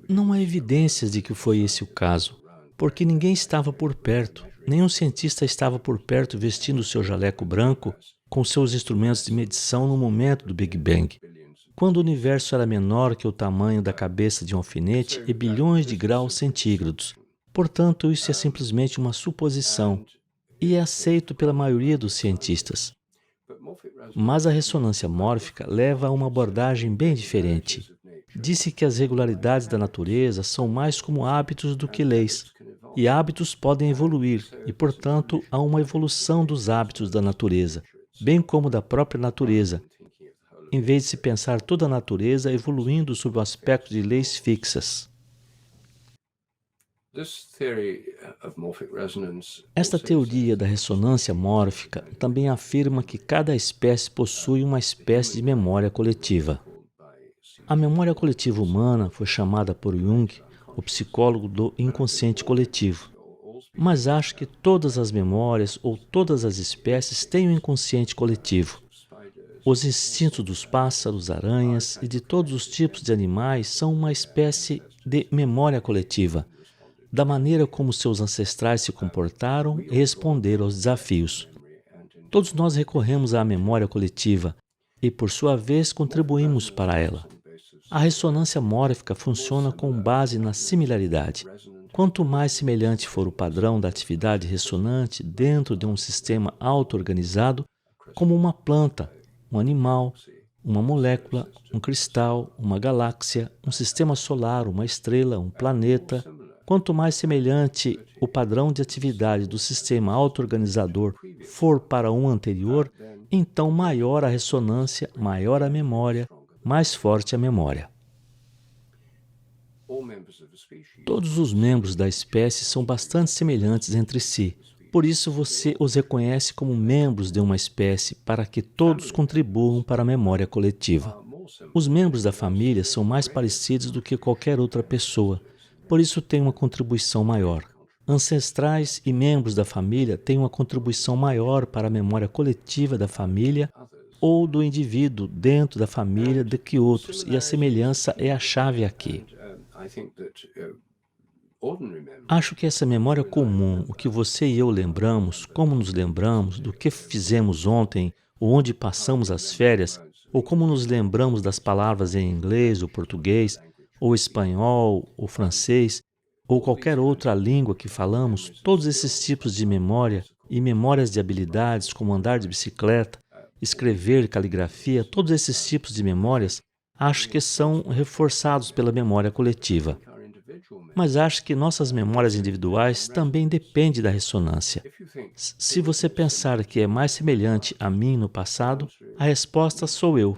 Não há evidências de que foi esse o caso, porque ninguém estava por perto, nenhum cientista estava por perto vestindo seu jaleco branco com seus instrumentos de medição no momento do Big Bang, quando o universo era menor que o tamanho da cabeça de um alfinete e bilhões de graus centígrados. Portanto, isso é simplesmente uma suposição e é aceito pela maioria dos cientistas. Mas a ressonância mórfica leva a uma abordagem bem diferente. Disse que as regularidades da natureza são mais como hábitos do que leis, e hábitos podem evoluir, e, portanto, há uma evolução dos hábitos da natureza, bem como da própria natureza, em vez de se pensar toda a natureza evoluindo sob o aspecto de leis fixas. Esta teoria da ressonância mórfica também afirma que cada espécie possui uma espécie de memória coletiva. A memória coletiva humana foi chamada por Jung, o psicólogo do inconsciente coletivo. Mas acho que todas as memórias ou todas as espécies têm um inconsciente coletivo. Os instintos dos pássaros, aranhas e de todos os tipos de animais são uma espécie de memória coletiva, da maneira como seus ancestrais se comportaram e responderam aos desafios. Todos nós recorremos à memória coletiva e, por sua vez, contribuímos para ela. A ressonância mórfica funciona com base na similaridade. Quanto mais semelhante for o padrão da atividade ressonante dentro de um sistema auto-organizado, como uma planta, um animal, uma molécula, um cristal, uma galáxia, um sistema solar, uma estrela, um planeta, quanto mais semelhante o padrão de atividade do sistema auto-organizador for para um anterior, então maior a ressonância, maior a memória, mais forte a memória. Todos os membros da espécie são bastante semelhantes entre si, por isso você os reconhece como membros de uma espécie para que todos contribuam para a memória coletiva. Os membros da família são mais parecidos do que qualquer outra pessoa, por isso têm uma contribuição maior. Ancestrais e membros da família têm uma contribuição maior para a memória coletiva da família ou do indivíduo dentro da família do que outros, e a semelhança é a chave aqui. Acho que essa memória comum, o que você e eu lembramos, como nos lembramos, do que fizemos ontem, ou onde passamos as férias, ou como nos lembramos das palavras em inglês ou português, ou espanhol, ou francês, ou qualquer outra língua que falamos, todos esses tipos de memória e memórias de habilidades como andar de bicicleta, escrever, caligrafia, todos esses tipos de memórias, acho que são reforçados pela memória coletiva. Mas acho que nossas memórias individuais também dependem da ressonância. Se você pensar que é mais semelhante a mim no passado, a resposta sou eu.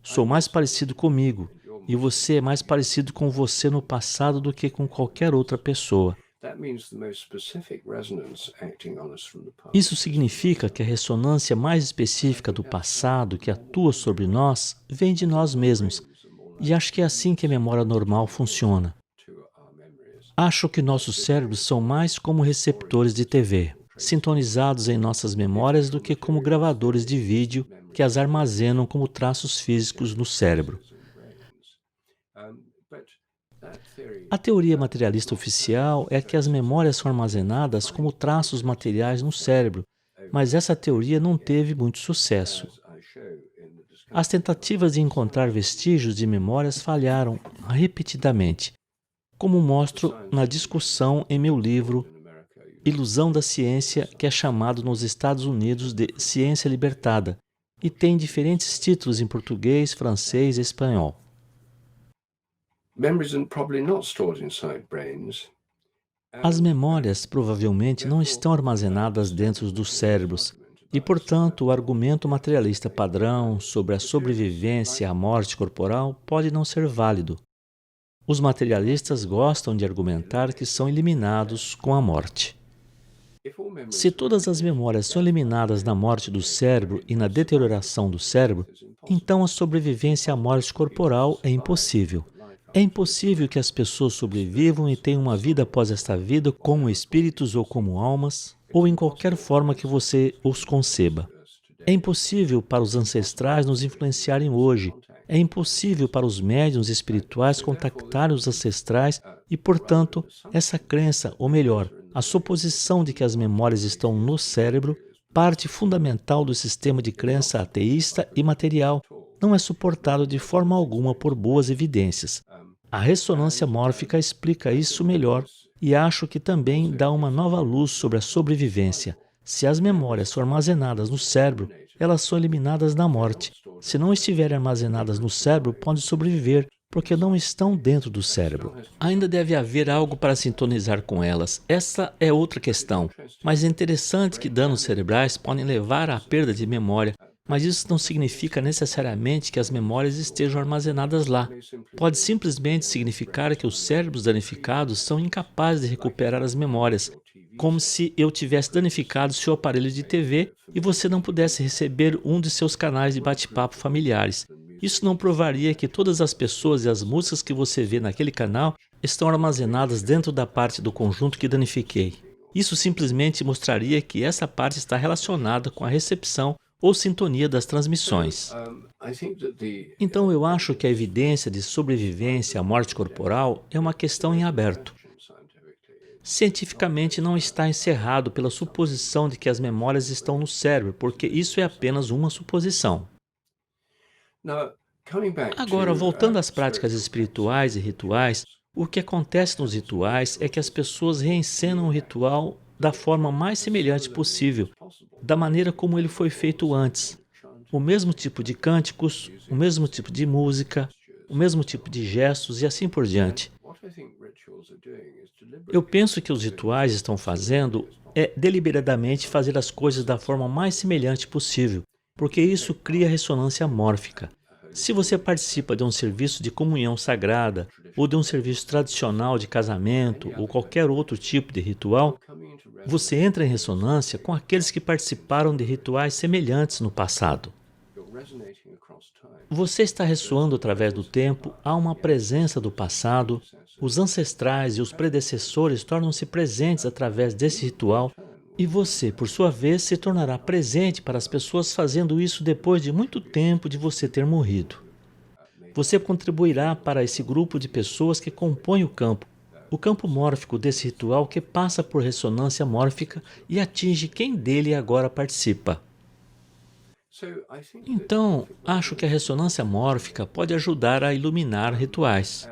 Sou mais parecido comigo, e você é mais parecido com você no passado do que com qualquer outra pessoa. Isso significa que a ressonância mais específica do passado que atua sobre nós vem de nós mesmos, e acho que é assim que a memória normal funciona. Acho que nossos cérebros são mais como receptores de TV, sintonizados em nossas memórias do que como gravadores de vídeo que as armazenam como traços físicos no cérebro. A teoria materialista oficial é que as memórias são armazenadas como traços materiais no cérebro, mas essa teoria não teve muito sucesso. As tentativas de encontrar vestígios de memórias falharam repetidamente, como mostro na discussão em meu livro Ilusão da Ciência, que é chamado nos Estados Unidos de Ciência Libertada, e tem diferentes títulos em português, francês e espanhol. As memórias provavelmente não estão armazenadas dentro dos cérebros e, portanto, o argumento materialista padrão sobre a sobrevivência e a morte corporal pode não ser válido. Os materialistas gostam de argumentar que são eliminados com a morte. Se todas as memórias são eliminadas na morte do cérebro e na deterioração do cérebro, então a sobrevivência à morte corporal é impossível. É impossível que as pessoas sobrevivam e tenham uma vida após esta vida como espíritos ou como almas, ou em qualquer forma que você os conceba. É impossível para os ancestrais nos influenciarem hoje. É impossível para os médiuns espirituais contactarem os ancestrais e, portanto, essa crença, ou melhor, a suposição de que as memórias estão no cérebro, parte fundamental do sistema de crença ateísta e material, não é suportado de forma alguma por boas evidências. A ressonância mórfica explica isso melhor e acho que também dá uma nova luz sobre a sobrevivência. Se as memórias são armazenadas no cérebro, elas são eliminadas na morte. Se não estiverem armazenadas no cérebro, podem sobreviver, porque não estão dentro do cérebro. Ainda deve haver algo para sintonizar com elas. Essa é outra questão. Mas é interessante que danos cerebrais podem levar à perda de memória, mas isso não significa necessariamente que as memórias estejam armazenadas lá. Pode simplesmente significar que os cérebros danificados são incapazes de recuperar as memórias, como se eu tivesse danificado seu aparelho de TV e você não pudesse receber um de seus canais de bate-papo familiares. Isso não provaria que todas as pessoas e as músicas que você vê naquele canal estão armazenadas dentro da parte do conjunto que danifiquei. Isso simplesmente mostraria que essa parte está relacionada com a recepção ou sintonia das transmissões. Então eu acho que a evidência de sobrevivência à morte corporal é uma questão em aberto. Cientificamente não está encerrado pela suposição de que as memórias estão no cérebro, porque isso é apenas uma suposição. Agora, voltando às práticas espirituais e rituais, o que acontece nos rituais é que as pessoas reencenam o ritual da forma mais semelhante possível, da maneira como ele foi feito antes. O mesmo tipo de cânticos, o mesmo tipo de música, o mesmo tipo de gestos e assim por diante. Eu penso que os rituais estão fazendo é deliberadamente fazer as coisas da forma mais semelhante possível, porque isso cria ressonância mórfica. Se você participa de um serviço de comunhão sagrada, ou de um serviço tradicional de casamento, ou qualquer outro tipo de ritual, você entra em ressonância com aqueles que participaram de rituais semelhantes no passado. Você está ressoando através do tempo, há uma presença do passado, os ancestrais e os predecessores tornam-se presentes através desse ritual, e você, por sua vez, se tornará presente para as pessoas fazendo isso depois de muito tempo de você ter morrido. Você contribuirá para esse grupo de pessoas que compõe o campo mórfico desse ritual que passa por ressonância mórfica e atinge quem dele agora participa. Então, acho que a ressonância mórfica pode ajudar a iluminar rituais.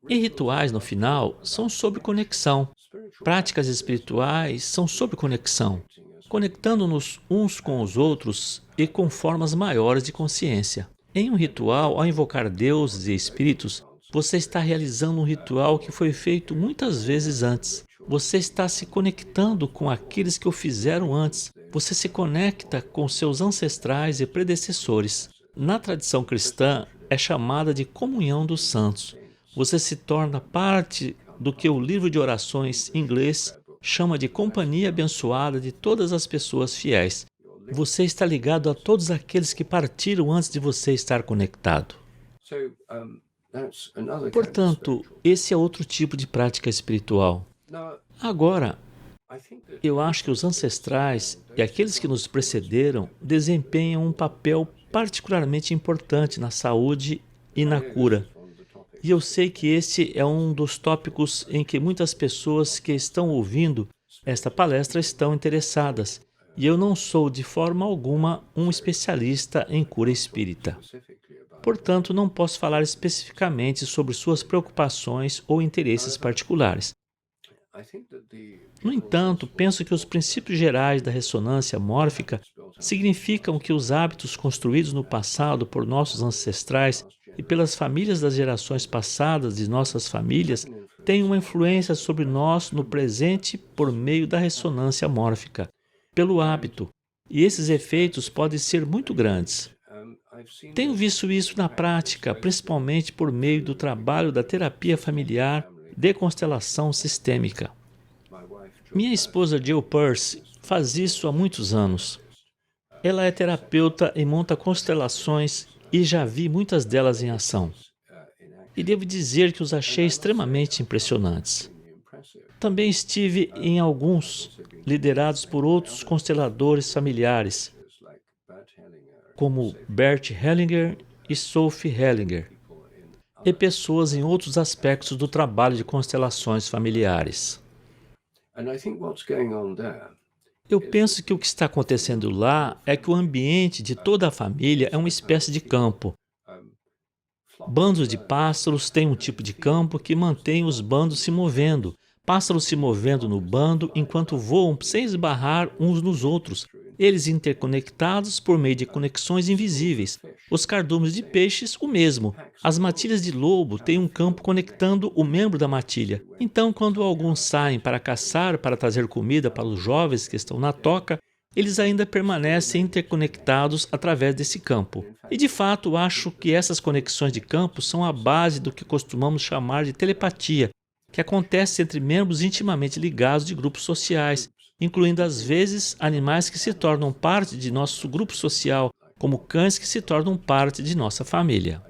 E rituais, no final, são sobre conexão. Práticas espirituais são sobre conexão, conectando-nos uns com os outros e com formas maiores de consciência. Em um ritual, ao invocar deuses e espíritos, você está realizando um ritual que foi feito muitas vezes antes. Você está se conectando com aqueles que o fizeram antes. Você se conecta com seus ancestrais e predecessores. Na tradição cristã, é chamada de comunhão dos santos. Você se torna parte do que o livro de orações em inglês chama de companhia abençoada de todas as pessoas fiéis. Você está ligado a todos aqueles que partiram antes de você estar conectado. Portanto, esse é outro tipo de prática espiritual. Agora, eu acho que os ancestrais e aqueles que nos precederam desempenham um papel particularmente importante na saúde e na cura. E eu sei que este é um dos tópicos em que muitas pessoas que estão ouvindo esta palestra estão interessadas. E eu não sou de forma alguma um especialista em cura espírita. Portanto, não posso falar especificamente sobre suas preocupações ou interesses particulares. No entanto, penso que os princípios gerais da ressonância mórfica significam que os hábitos construídos no passado por nossos ancestrais e pelas famílias das gerações passadas de nossas famílias têm uma influência sobre nós no presente por meio da ressonância mórfica, pelo hábito, e esses efeitos podem ser muito grandes. Tenho visto isso na prática, principalmente por meio do trabalho da terapia familiar de constelação sistêmica. Minha esposa Jill Pearce faz isso há muitos anos. Ela é terapeuta e monta constelações e já vi muitas delas em ação. e devo dizer que os achei extremamente impressionantes. Também estive em alguns liderados por outros consteladores familiares, como Bert Hellinger e Sophie Hellinger, e pessoas em outros aspectos do trabalho de constelações familiares. Eu penso que o que está acontecendo lá é que o ambiente de toda a família é uma espécie de campo. Bandos de pássaros têm um tipo de campo que mantém os bandos se movendo. Pássaros se movendo no bando enquanto voam sem esbarrar uns nos outros, eles interconectados por meio de conexões invisíveis. Os cardumes de peixes, o mesmo. As matilhas de lobo têm um campo conectando o membro da matilha. Então, quando alguns saem para caçar, para trazer comida para os jovens que estão na toca, eles ainda permanecem interconectados através desse campo. E de fato, acho que essas conexões de campo são a base do que costumamos chamar de telepatia, que acontece entre membros intimamente ligados de grupos sociais, incluindo às vezes animais que se tornam parte de nosso grupo social, como cães que se tornam parte de nossa família.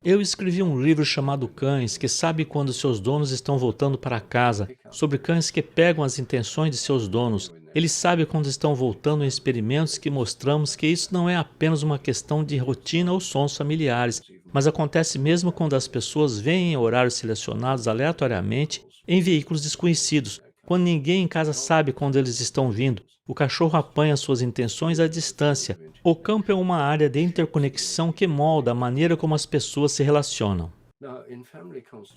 Eu escrevi um livro chamado Cães, que sabe quando seus donos estão voltando para casa, sobre cães que pegam as intenções de seus donos. Eles sabem quando estão voltando em experimentos que mostramos que isso não é apenas uma questão de rotina ou sons familiares, mas acontece mesmo quando as pessoas vêm em horários selecionados aleatoriamente em veículos desconhecidos, quando ninguém em casa sabe quando eles estão vindo. O cachorro apanha suas intenções à distância. O campo é uma área de interconexão que molda a maneira como as pessoas se relacionam.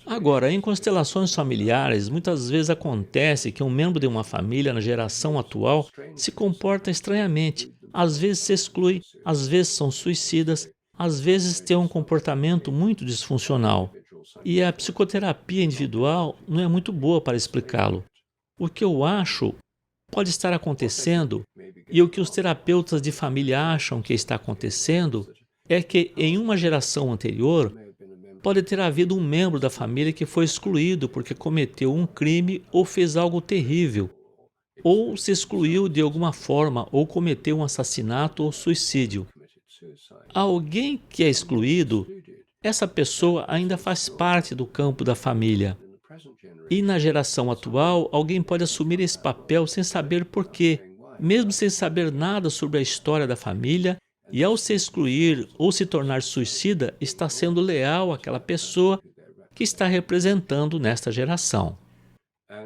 Agora, em constelações familiares, muitas vezes acontece que um membro de uma família na geração atual se comporta estranhamente. Às vezes se exclui, às vezes são suicidas, às vezes tem um comportamento muito disfuncional. E a psicoterapia individual não é muito boa para explicá-lo. O que eu acho pode estar acontecendo, e o que os terapeutas de família acham que está acontecendo, é que em uma geração anterior, pode ter havido um membro da família que foi excluído porque cometeu um crime ou fez algo terrível, ou se excluiu de alguma forma ou cometeu um assassinato ou suicídio. Alguém que é excluído, essa pessoa ainda faz parte do campo da família. E na geração atual, alguém pode assumir esse papel sem saber por quê, mesmo sem saber nada sobre a história da família, e ao se excluir ou se tornar suicida, está sendo leal àquela pessoa que está representando nesta geração.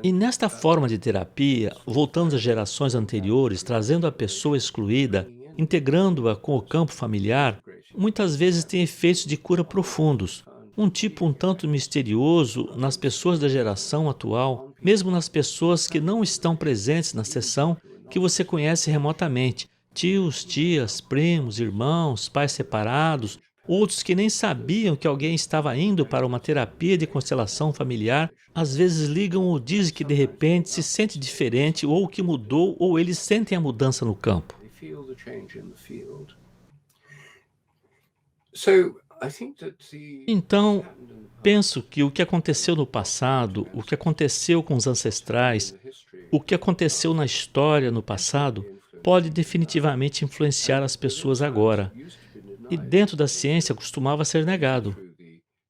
E nesta forma de terapia, voltando às gerações anteriores, trazendo a pessoa excluída, integrando-a com o campo familiar, muitas vezes tem efeitos de cura profundos. Um tipo um tanto misterioso nas pessoas da geração atual, mesmo nas pessoas que não estão presentes na sessão, que você conhece remotamente, tios, tias, primos, irmãos, pais separados, outros que nem sabiam que alguém estava indo para uma terapia de constelação familiar, às vezes ligam ou dizem que de repente se sente diferente ou que mudou ou eles sentem a mudança no campo. Então, penso que o que aconteceu no passado, o que aconteceu com os ancestrais, o que aconteceu na história no passado, pode definitivamente influenciar as pessoas agora. E dentro da ciência costumava ser negado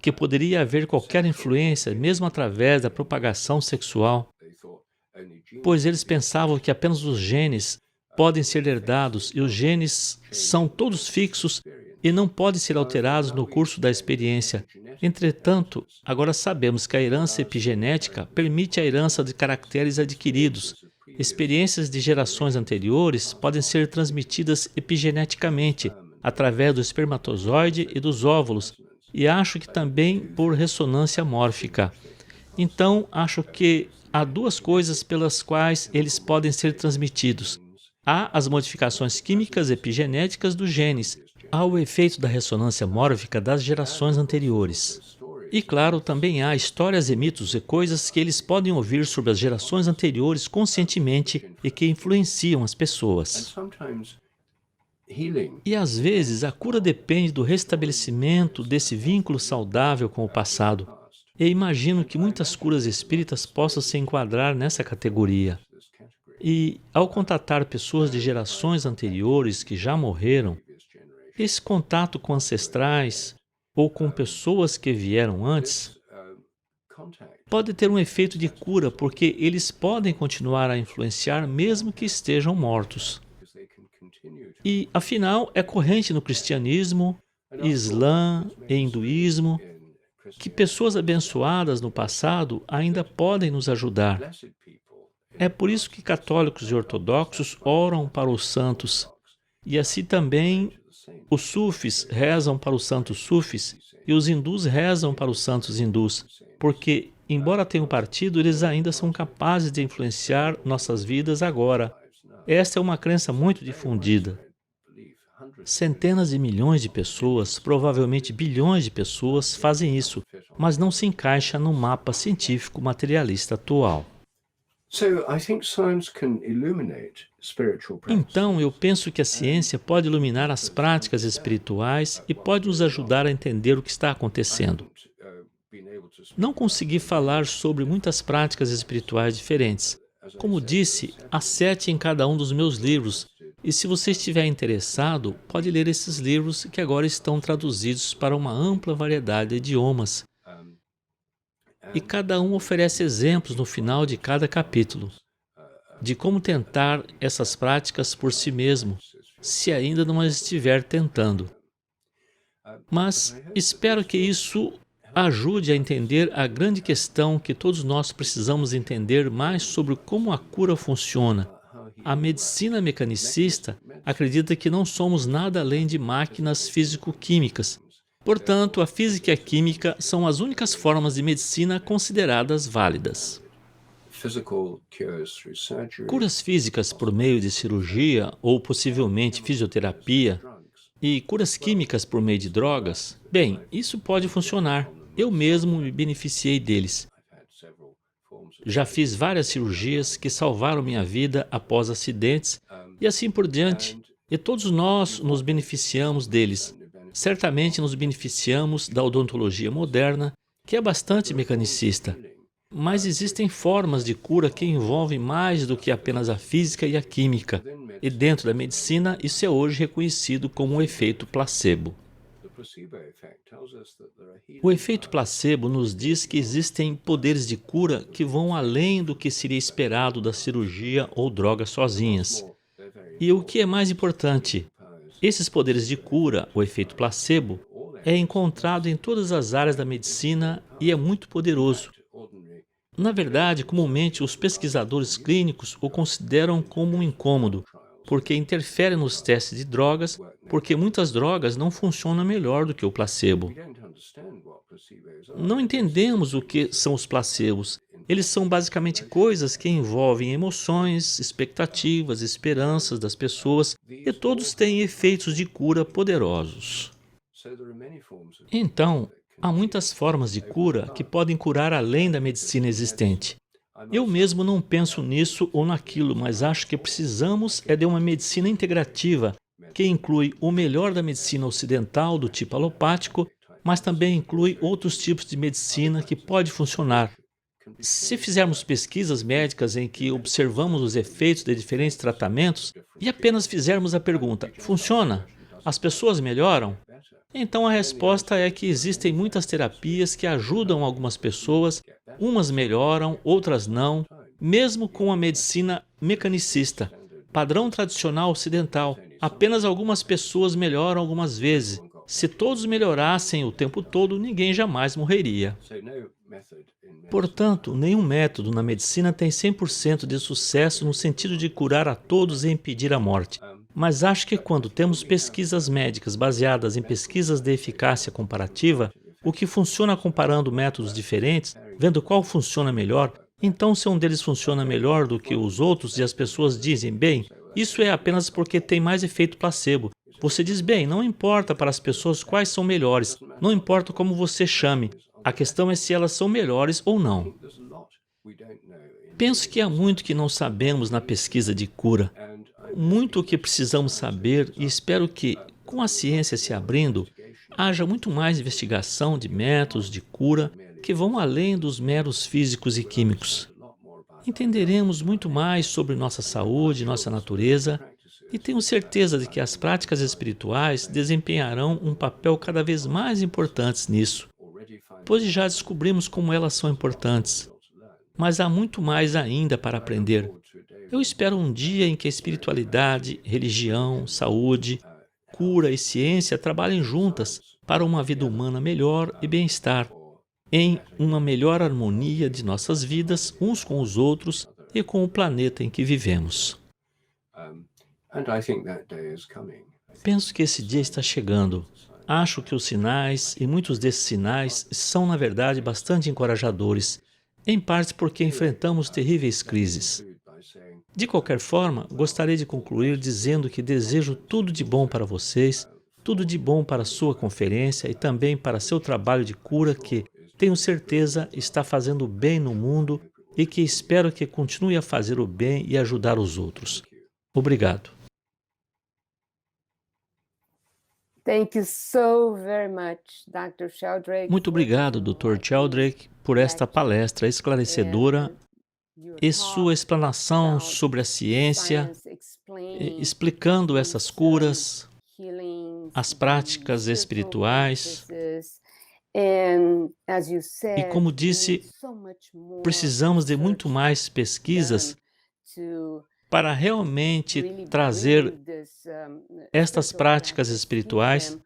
que poderia haver qualquer influência, mesmo através da propagação sexual, pois eles pensavam que apenas os genes podem ser herdados e os genes são todos fixos e não podem ser alterados no curso da experiência. Entretanto, agora sabemos que a herança epigenética permite a herança de caracteres adquiridos. Experiências de gerações anteriores podem ser transmitidas epigeneticamente, através do espermatozoide e dos óvulos, e acho que também por ressonância mórfica. Então, acho que há duas coisas pelas quais eles podem ser transmitidos. Há as modificações químicas epigenéticas dos genes, há o efeito da ressonância mórfica das gerações anteriores. E claro, também há histórias e mitos e coisas que eles podem ouvir sobre as gerações anteriores conscientemente e que influenciam as pessoas. E às vezes a cura depende do restabelecimento desse vínculo saudável com o passado. E imagino que muitas curas espíritas possam se enquadrar nessa categoria. E ao contatar pessoas de gerações anteriores que já morreram, esse contato com ancestrais, ou com pessoas que vieram antes, pode ter um efeito de cura, porque eles podem continuar a influenciar mesmo que estejam mortos. E, afinal, é corrente no cristianismo, islã e hinduísmo que pessoas abençoadas no passado ainda podem nos ajudar. É por isso que católicos e ortodoxos oram para os santos. E assim também os sufis rezam para os santos sufis e os hindus rezam para os santos hindus, porque, embora tenham partido, eles ainda são capazes de influenciar nossas vidas agora. Esta é uma crença muito difundida. Centenas de milhões de pessoas, provavelmente bilhões de pessoas, fazem isso, mas não se encaixa no mapa científico materialista atual. Então, eu penso que a ciência pode iluminar as práticas espirituais e pode nos ajudar a entender o que está acontecendo. Não consegui falar sobre muitas práticas espirituais diferentes. Como disse, há 7 em cada um dos meus livros, e se você estiver interessado, pode ler esses livros que agora estão traduzidos para uma ampla variedade de idiomas. E cada um oferece exemplos no final de cada capítulo, de como tentar essas práticas por si mesmo, se ainda não as estiver tentando. Mas espero que isso ajude a entender a grande questão que todos nós precisamos entender mais sobre como a cura funciona. A medicina mecanicista acredita que não somos nada além de máquinas físico-químicas. Portanto, a física e a química são as únicas formas de medicina consideradas válidas. Curas físicas por meio de cirurgia ou possivelmente fisioterapia e curas químicas por meio de drogas, bem, isso pode funcionar. Eu mesmo me beneficiei deles. Já fiz várias cirurgias que salvaram minha vida após acidentes e assim por diante, e todos nós nos beneficiamos deles. Certamente nos beneficiamos da odontologia moderna, que é bastante mecanicista. Mas existem formas de cura que envolvem mais do que apenas a física e a química. E dentro da medicina, isso é hoje reconhecido como o efeito placebo. O efeito placebo nos diz que existem poderes de cura que vão além do que seria esperado da cirurgia ou drogas sozinhas. E o que é mais importante, esses poderes de cura, o efeito placebo, é encontrado em todas as áreas da medicina e é muito poderoso. Na verdade, comumente os pesquisadores clínicos o consideram como um incômodo, porque interfere nos testes de drogas, porque muitas drogas não funcionam melhor do que o placebo. Não entendemos o que são os placebos. Eles são basicamente coisas que envolvem emoções, expectativas, esperanças das pessoas, e todos têm efeitos de cura poderosos. Então, há muitas formas de cura que podem curar além da medicina existente. Eu mesmo não penso nisso ou naquilo, mas acho que precisamos de uma medicina integrativa, que inclui o melhor da medicina ocidental, do tipo alopático, mas também inclui outros tipos de medicina que pode funcionar. Se fizermos pesquisas médicas em que observamos os efeitos de diferentes tratamentos e apenas fizermos a pergunta, funciona? As pessoas melhoram? Então a resposta é que existem muitas terapias que ajudam algumas pessoas, umas melhoram, outras não, mesmo com a medicina mecanicista, padrão tradicional ocidental. Apenas algumas pessoas melhoram algumas vezes. Se todos melhorassem o tempo todo, ninguém jamais morreria. Portanto, nenhum método na medicina tem 100% de sucesso no sentido de curar a todos e impedir a morte. Mas acho que quando temos pesquisas médicas baseadas em pesquisas de eficácia comparativa, o que funciona comparando métodos diferentes, vendo qual funciona melhor, então se um deles funciona melhor do que os outros e as pessoas dizem, bem, isso é apenas porque tem mais efeito placebo. Você diz, bem, não importa para as pessoas quais são melhores, não importa como você chame, a questão é se elas são melhores ou não. Penso que há muito que não sabemos na pesquisa de cura. Muito o que precisamos saber e espero que, com a ciência se abrindo, haja muito mais investigação de métodos de cura que vão além dos meros físicos e químicos. Entenderemos muito mais sobre nossa saúde, nossa natureza E tenho certeza de que as práticas espirituais desempenharão um papel cada vez mais importante nisso, pois já descobrimos como elas são importantes. Mas há muito mais ainda para aprender. Eu espero um dia em que a espiritualidade, religião, saúde, cura e ciência trabalhem juntas para uma vida humana melhor e bem-estar, em uma melhor harmonia de nossas vidas uns com os outros e com o planeta em que vivemos. Penso que esse dia está chegando. Acho que os sinais, e muitos desses sinais, são na verdade bastante encorajadores, em parte porque enfrentamos terríveis crises. De qualquer forma, gostaria de concluir dizendo que desejo tudo de bom para vocês, tudo de bom para sua conferência e também para seu trabalho de cura que, tenho certeza, está fazendo bem no mundo e que espero que continue a fazer o bem e ajudar os outros. Obrigado. Thank you so very much, Dr. Sheldrake, Muito obrigado, Dr. Sheldrake, por esta palestra esclarecedora e sua explanação sobre a ciência, explicando essas curas, as práticas espirituais. E como disse, precisamos de muito mais pesquisas para realmente trazer estas práticas espirituais,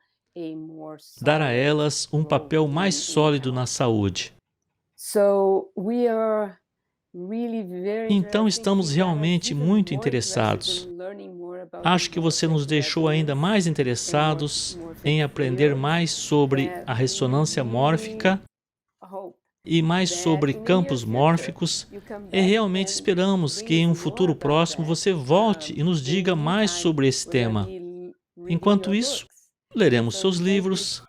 dar a elas um papel mais sólido na saúde. Então, estamos realmente muito interessados. Acho que você nos deixou ainda mais interessados em aprender mais sobre a ressonância mórfica e mais sobre campos mórficos, e realmente esperamos que em um futuro próximo você volte e nos diga mais sobre esse tema. Enquanto isso, leremos seus livros.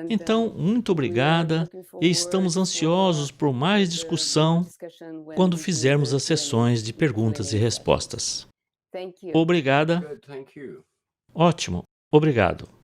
Então, muito obrigada e estamos ansiosos por mais discussão quando fizermos as sessões de perguntas e respostas. Obrigada. Ótimo. Obrigado.